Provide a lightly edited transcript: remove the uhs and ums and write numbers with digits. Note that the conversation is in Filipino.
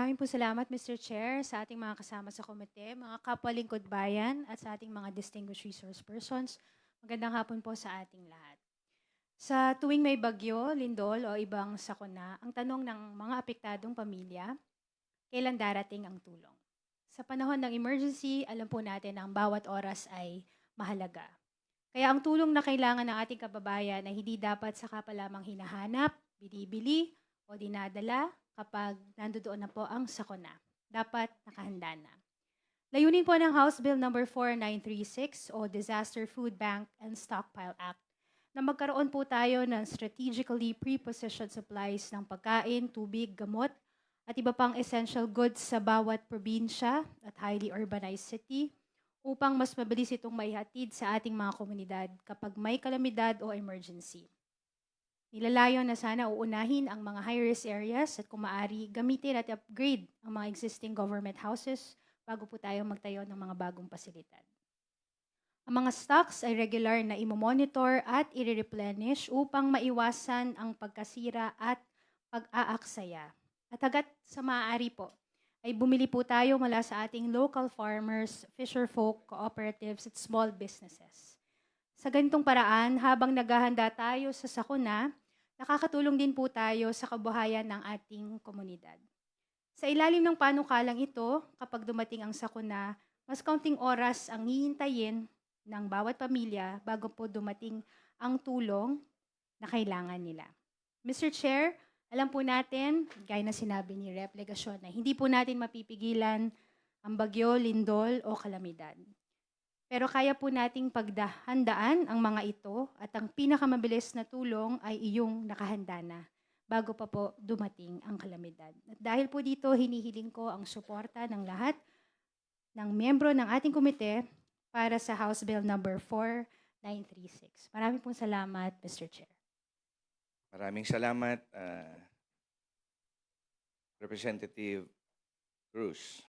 Maraming po salamat, Mr. Chair, sa ating mga kasama sa komite, mga kapwa lingkod bayan, at sa ating mga distinguished resource persons. Magandang hapon po sa ating lahat. Sa tuwing may bagyo, lindol o ibang sakuna, ang tanong ng mga apektadong pamilya, kailan darating ang tulong? Sa panahon ng emergency, alam po natin na ang bawat oras ay mahalaga. Kaya ang tulong na kailangan ng ating kababayan ay hindi dapat saka pa lamang hinahanap, binibili, o dinadala kapag nandoon na po ang sakuna. Dapat nakahanda na. Layunin po ng House Bill number 4936 o Disaster Food Bank and Stockpile Act na magkaroon po tayo ng strategically pre-positioned supplies ng pagkain, tubig, gamot, at iba pang essential goods sa bawat probinsya at highly urbanized city upang mas mabilis itong maihatid sa ating mga komunidad kapag may kalamidad o emergency. Nilalayon na sana uunahin ang mga high-risk areas at kung maaari gamitin at upgrade ang mga existing government houses bago po tayo magtayo ng mga bagong pasilidad. Ang mga stocks ay regular na imomonitor at i-replenish upang maiwasan ang pagkasira at pag-aaksaya. At hanggat sa maaari po, ay bumili po tayo mula sa ating local farmers, fisherfolk, cooperatives at small businesses. Sa ganitong paraan, habang naghahanda tayo sa sakuna, nakakatulong din po tayo sa kabuhayan ng ating komunidad. Sa ilalim ng panukalang ito, kapag dumating ang sakuna, mas kaunting oras ang hihintayin ng bawat pamilya bago po dumating ang tulong na kailangan nila. Mr. Chair, alam po natin, gaya na sinabi ni Rep. Legasyon, na hindi po natin mapipigilan ang bagyo, lindol o kalamidad. Pero kaya po nating pagdahandaan ang mga ito at ang pinakamabilis na tulong ay iyong nakahanda na bago pa po dumating ang kalamidad. At dahil po dito, hinihiling ko ang suporta ng lahat ng miyembro ng ating komite para sa House Bill number 4936. Maraming pong salamat, Mr. Chair. Maraming salamat, Representative Cruz.